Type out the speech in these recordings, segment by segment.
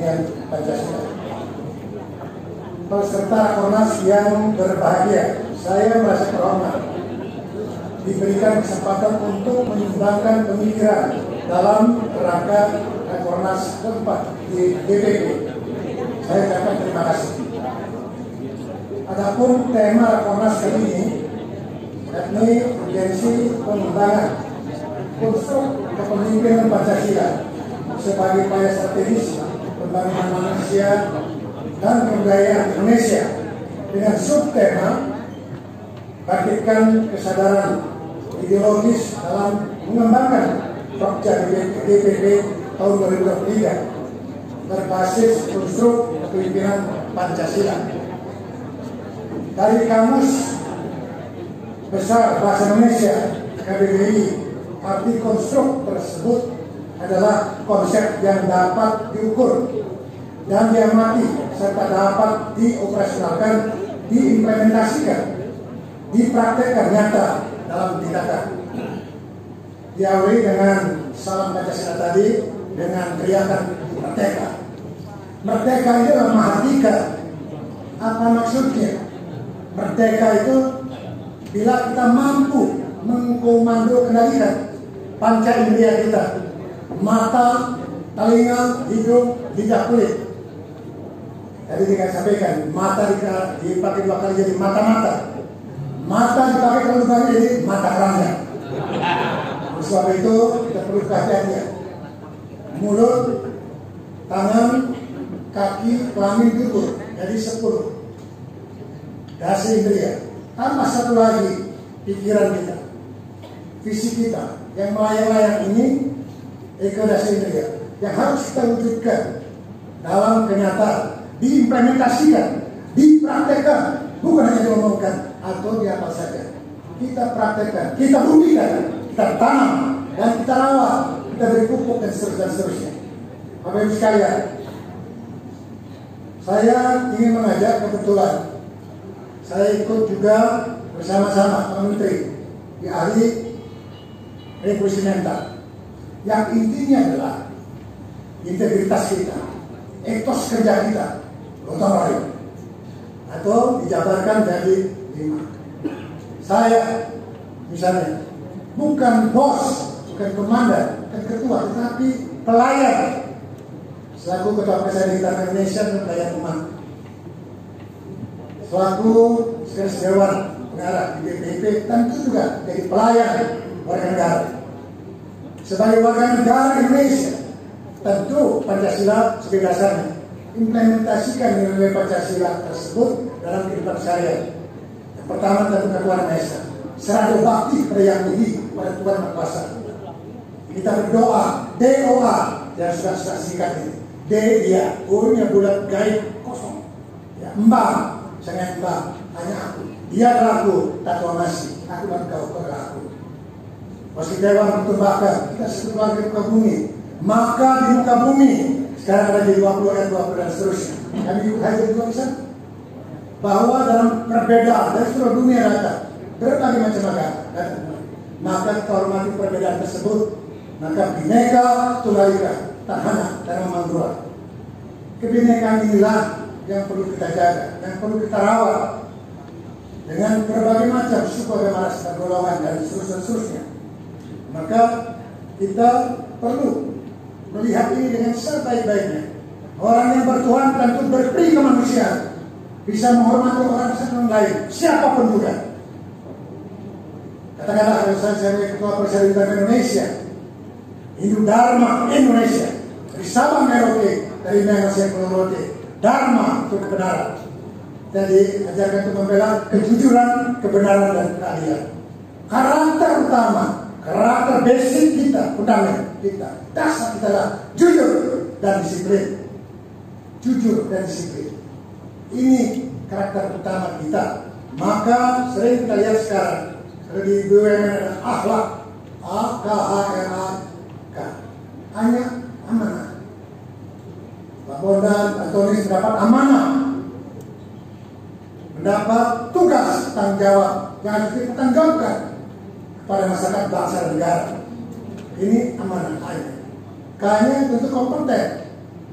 dengan Pancasila. Peserta Rakornas yang berbahagia, saya merasa terhormat diberikan kesempatan untuk menyumbangkan pemikiran dalam rangka Rakornas keempat di DPP. Saya ucapkan terima kasih. Adapun tema Rakornas kali ini yakni urgensi pengembangan konstruk kepemimpinan Pancasila sebagai upaya strategis pembangunan manusia dan kebudayaan Indonesia dengan subtema bangkitkan kesadaran ideologis dalam mengembangkan Pokja DPP tahun 2023 berbasis konstruk kepemimpinan Pancasila. Dari Kamus Besar Bahasa Indonesia KBBI, arti konstruk tersebut adalah konsep yang dapat diukur dan diamati serta dapat dioperasionalkan, diimplementasikan, dipraktekkan nyata dalam tindakan. Diawali dengan salam Pancasila tadi dengan teriakan merdeka. Merdeka itu adalah mahardika. Apa maksudnya? Merdeka itu bila kita mampu mengkomando kendalikan panca indera kita, mata, telinga, hidung, lidah, kulit. Tadi saya sampaikan, mata dipakai dua kali jadi mata-mata. Mata dipakai kalau banyak jadi mata keranjang. Oleh sebab itu kita perlu kehati-hatian. Mulut, tangan, kaki, kelamin, tubuh jadi 10. Dasi indera. Tambah satu lagi pikiran kita, visi kita yang melayang-layang ini, dasi indera yang harus kita wujudkan dalam kenyataan, diimplementasikan, dipraktekkan, bukan hanya diomongkan atau diapa saja. Kita praktekkan, kita buktikan, kita tanam dan kita rawat, kita beri pupuk dan seterusnya. Bapak Ibu sekalian, saya ingin mengajak, kebetulan saya ikut juga bersama-sama Pak Menteri di ahli revolusi mental, yang intinya adalah integritas kita, etos kerja kita, gotong royong, atau dijabarkan jadi 5. Saya misalnya bukan bos, bukan komandan, bukan ketua, tetapi pelayan. Selaku Ketua Presiden Indonesia dan pelayan umat, selaku sekretaris dewan pengarah di DPP, tentu juga jadi pelayan warga negara. Sebagai warga negara Indonesia, tentu Pancasila sebagai dasarnya. Implementasikan nilai Pancasila tersebut dalam kehidupan sehari-hari. Yang pertama tentu Tuhan Maha Esa, serah bakti pada Yang Tinggi, pada Tuhan Maha Kuasa. Kita berdoa, DOA, yang sudah singkat ini. D dia, O-nya bulat gaib kosong. Ya, Mbak, sangat Mbak, hanya aku. Dia adalah aku, tak Tuhan masih. Aku dan kau adalah aku. Meski Dewan bertembakkan, kita sebut lagi muka bumi. Maka di muka bumi sekarang ada di 20 ayat 20 dan seterusnya. Kami hadir juga bisa bahwa dalam perbedaan dari seluruh dunia rata berbagai macam agama dan maka kita hormati perbedaan tersebut. Maka bineka tunggal ika, tahana dan manggura. Kebinekaan inilah yang perlu kita jaga, yang perlu kita rawat dengan berbagai macam suku, agama, ras, dan golongan dan seterusnya. Maka kita perlu melihat ini dengan sebaik-baiknya. Orang yang bertuhan tentu berperi kemanusiaan, bisa menghormati orang lain, siapapun juga. Katakanlah kalau saya sebagai Ketua Presiden Indonesia, Hindu Dharma Indonesia, dari Sabang Merauke, dari Mengasih Merauke, Dharma untuk kebenaran. Jadi ajarkan untuk membela kejujuran, kebenaran dan keadilan. Karakter utama, karakter basic kita, fundament kita, dasar kita adalah jujur dan disiplin. Jujur dan disiplin. Ini karakter utama kita. Maka sering kita lihat sekarang di BUMN ada akhlak, A-K-H-L-A-K, hanya amanah. Pak Bondan Antoni mendapat amanah, mendapat tugas tanggung jawab yang harus dipertanggungjawabkan kepada masyarakat, bangsa dan negara. Ini amanah hanya. Kayaknya tentu kompeten,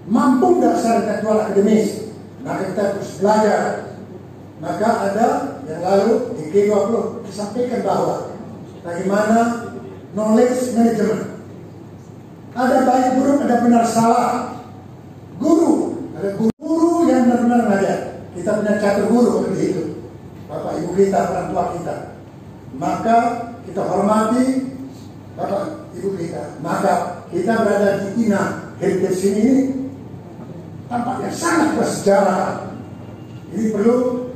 mampu nggak secara intelektual akademis, maka kita terus belajar. Maka ada yang lalu di G20 disampaikan bahwa bagaimana knowledge management. Ada baik buruk, ada benar salah. Guru, ada guru yang benar-benar ngajar. Kita punya catur guru seperti itu, bapak ibu kita, orang tua kita. Maka kita hormati bapak ibu kita. Maka kita berada di INA Heritage ini tampaknya sangat bersejarah. Ini perlu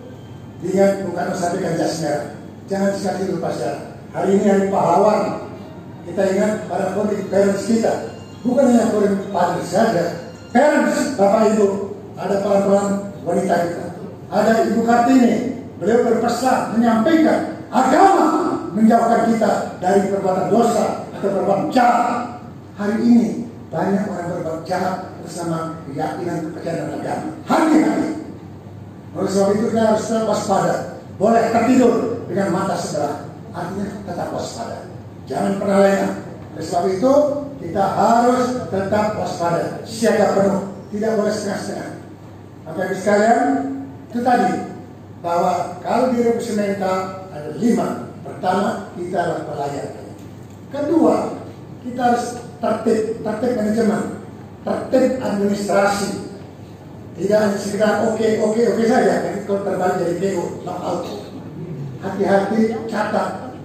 diingat, bukan sampaikan jas merah. Jangan sekali lupa sejarah. Hari ini hari pahlawan. Kita ingat para founding parents kita, bukan hanya founding fathers saja. Parents, bapak ibu, ada peran-peran wanita kita. Ada Ibu Kartini, beliau berpesan menyampaikan agama menjauhkan kita dari perbuatan dosa atau perbuatan jahat. Hari ini banyak orang berbuat jahat bersama keyakinan kepercayaan agama. Hati-hati. Oleh sebab itu kita harus tetap waspada. Boleh tertidur dengan mata sebelah, artinya tetap waspada. Jangan pernah lengah. Oleh sebab itu kita harus tetap waspada, siaga penuh, tidak boleh setengah-setengah. Bapak Ibu sekalian, itu tadi bahwa kalau di revisi mental ada 5. Pertama, kita adalah pelayan. Kedua, kita harus tertib manajemen, tertib administrasi. Tidak hanya sekedar oke saja. Jadi kalau terbalik dari PO, knock out. Hati-hati, catat.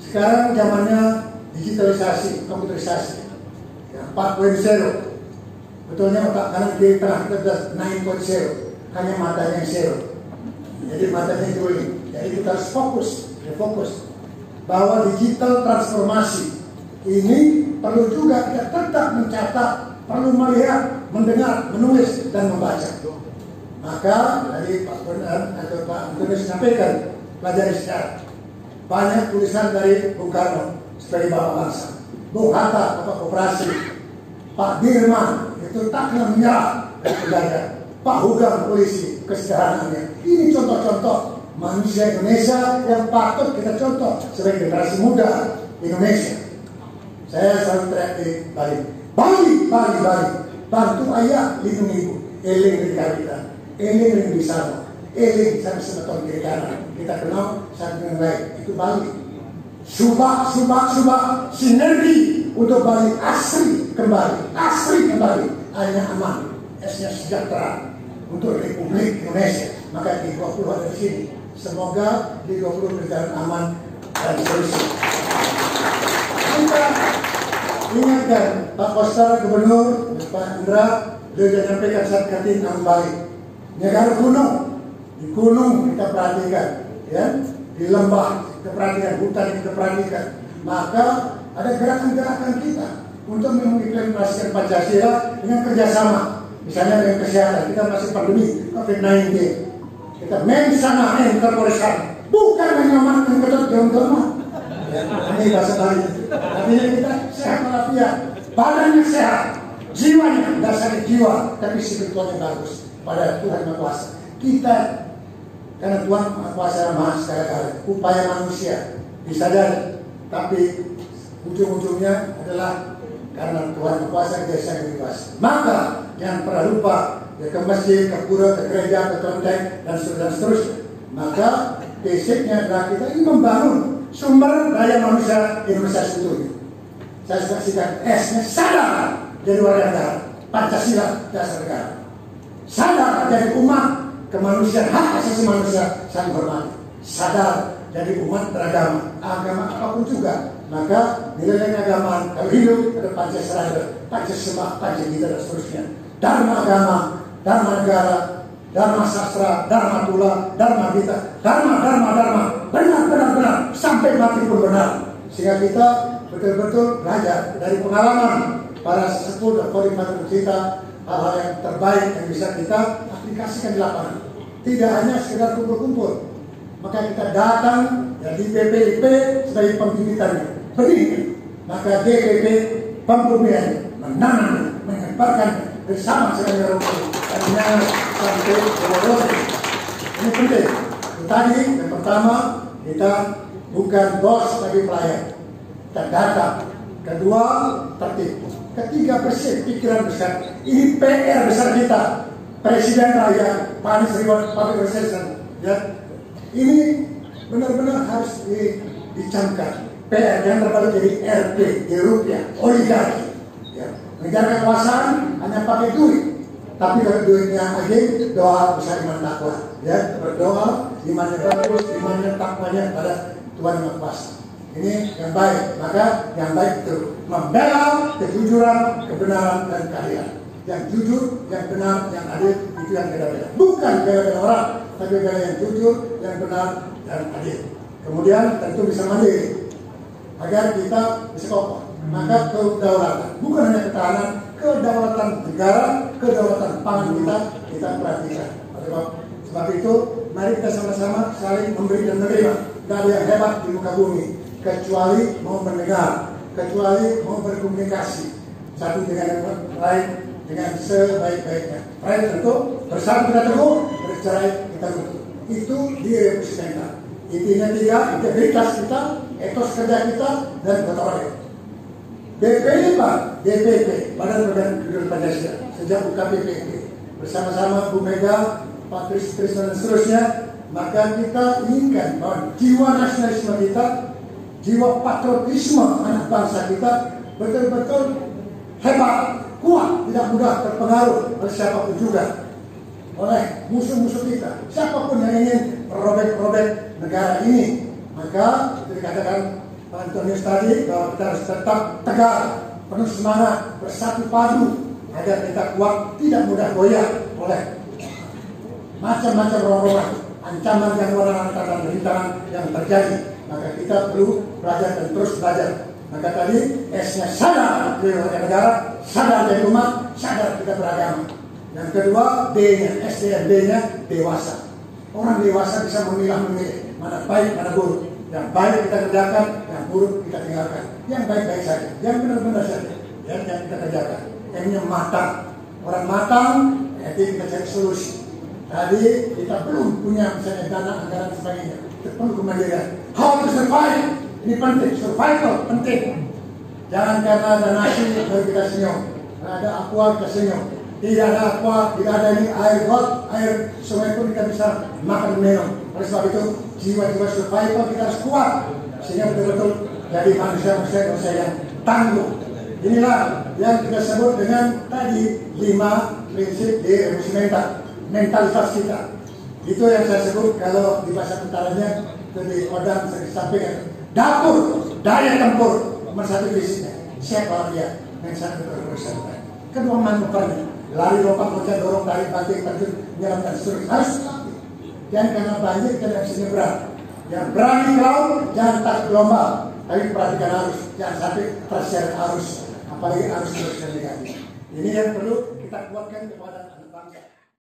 Sekarang zamannya digitalisasi, komputerisasi. Ya, 4.0. Betulnya otak kanan kiri tengah kita sudah 9.0. Hanya matanya yang zero. Jadi matanya dulu. Jadi kita harus fokus bahwa digital transformasi ini perlu juga kita tetap mencatat, perlu melihat, mendengar, menulis dan membaca. Maka dari Pak Bernard atau Pak Antonis sampaikan, pelajari sejarah. Banyak tulisan dari Bung Karno sebagai bapak bangsa, Bung Hatta bapak koperasi, Pak Dirman itu tak kenal menyerah dari penjajah, Pak Hugam polisi kesederhanaannya. Ini contoh-contoh manusia Indonesia yang patut kita contoh sebagai generasi muda Indonesia. Saya selalu teriak di Bali, bantu ayah, lindungi ibu, eling di kita, eling di sana, eling sampai sebetul kiri kanan. Kita kenal satu dengan lain, itu Bali. Subak, sinergi untuk Bali asri kembali, hanya aman, esnya sejahtera untuk Republik Indonesia. Maka di 20 ada di sini. Semoga di 20 berjalan aman dan seterusnya. Kita ingatkan Pak Koster, Gubernur, Pak Indra, beliau menyampaikan saat Kartini Bali. Negara gunung, di gunung kita perhatikan, ya, di lembah kita perhatikan, hutan kita perhatikan. Maka ada gerakan-gerakan kita untuk mengimplementasikan Pancasila dengan kerjasama. Misalnya dengan kesehatan, kita masih pandemi COVID-19. Kita mensana incorporation, bukan menyelamatkan ketut jom-joman. Ini bahasa Bali. Artinya kita sehat walafiat, badannya sehat, jiwanya dasarnya jiwa, tapi spiritualnya bagus pada Tuhan Maha Kuasa. Kita karena Tuhan Maha Kuasa Maha segala-galanya, upaya manusia disadari, tapi ujung-ujungnya adalah karena Tuhan Maha Kuasa dia sangat dewasa. Maka jangan pernah lupa ya, ke masjid, ke pura, ke gereja, ke kelenteng dan seterusnya. Maka basicnya adalah kita ingin membangun sumber daya manusia Indonesia seutuhnya. Saya saksikan S-nya sadar jadi warga negara, Pancasila dasar negara. Sadar jadi umat kemanusiaan, hak asasi manusia saling hormati. Sadar jadi umat beragama, agama apapun juga. Maka nilai keagamaan kalau hidup ada Pancasila, Pancasila, Pancasila dan seterusnya. Dharma agama, Dharma negara, Dharma sastra, Dharma tula, Dharma kita, Dharma, benar, sampai mati pun benar. Sehingga kita betul-betul belajar dari pengalaman para sesepuh dan koordinator kita, hal-hal yang terbaik yang bisa kita aplikasikan di lapangan. Tidak hanya sekedar kumpul-kumpul. Maka kita datang dari BPIP sebagai pembibitannya, benih. Maka DPP pembumiannya, menanam, menyebarkan bersama sekali rumput. Artinya sampai berorot. Ini penting. Tadi yang pertama kita bukan bos tapi pelayan. Kita datang. Kedua tertib. Ketiga bersih, pikiran besar. Ini PR besar kita. Presiden Raya, Pak Anies Public Relations, ya. Ini benar-benar harus dicamkan. PR yang terbaru jadi RP, di rupiah, oligarki. Ya. Mengejar kekuasaan hanya pakai duit. Tapi kalau duitnya aja, doa bisa iman takwa. Ya, berdoa, imannya bagus, imannya takwanya pada Tuhan Yang Kuasa. Ini yang baik, maka yang baik itu membela kejujuran, kebenaran, dan keadilan. Yang jujur, yang benar, yang adil, itu yang beda-beda. Bukan bela-bela orang, tapi bela yang jujur, yang benar, dan adil. Kemudian tentu bisa mandiri, agar kita bisa kokoh. Maka kedaulatan, bukan hanya ketahanan, kedaulatan negara, kedaulatan pangan kita perhatikan. Sebab itu, mari kita sama-sama saling memberi dan menerima. Tidak ada yang hebat di muka bumi, kecuali mau mendengar, kecuali mau berkomunikasi satu dengan yang lain dengan sebaik-baiknya. Terakhir tentu bersatu kita teguh, bercerai kita runtuh. Itu di revolusi mental. Intinya 3, integritas kita, etos kerja kita, dan gotong royong. BPI Pak, DPP, Badan Perbaikan Kehidupan Pancasila, sejak UKPPP bersama-sama Bu Mega, Pak Trisno dan seterusnya, maka kita inginkan bahwa jiwa nasionalisme kita, jiwa patriotisme anak bangsa kita betul-betul hebat, kuat, tidak mudah terpengaruh oleh siapapun juga, oleh musuh-musuh kita, siapapun yang ingin merobek-robek negara ini. Maka itu dikatakan Pak Antonius tadi bahwa kita harus tetap tegar, penuh semangat, bersatu padu agar kita kuat, tidak mudah goyah oleh macam-macam rombongan, ancaman yang warna-warni dan rintangan yang terjadi. Maka kita perlu belajar dan terus belajar. Maka tadi S-nya sadar dari negara, sadar dari umat, sadar kita beragama. Yang kedua D-nya, S dan D-nya dewasa. Orang dewasa bisa memilah-memilih mana baik, mana buruk. Yang baik kita kerjakan, yang buruk kita tinggalkan. Yang baik-baik saja, yang benar-benar saja, yang kita kerjakan. Yang matang. Orang matang, nanti kita cari solusi. Tadi kita belum punya misalnya dana, anggaran dan sebagainya. Kita perlu kemandirian. How to survive? Ini penting, survival penting. Jangan karena ada nasi baru kita senyum. Karena ada aqua kita senyum. Tidak ada aqua, tidak ada ini air got, air sungai pun kita bisa makan minum. Oleh sebab itu jiwa-jiwa survival kita harus kuat sehingga betul-betul jadi manusia-manusia yang tangguh. Inilah yang kita sebut dengan tadi 5 prinsip di revolusi mental. Mentalitas kita. Itu yang saya sebut kalau di bahasa tentaranya itu di Kodam sering disampaikan. Dapur, daya tempur, nomor 1 fisiknya. Siapa dia? Yang sangat berkesan. Kedua manuvernya. Lari, lompat, loncat, dorong, tarik, banting, terjun, menyelam, dan seterusnya. Harus dilatih. Dan karena banjir kita tidak bisa nyebrang. Yang berani ke laut, jangan takut gelombang. Tapi perhatikan arus, jangan sampai terseret arus. Apalagi arus terus dan negatif. Ini yang perlu kita kuatkan kepada anak bangsa.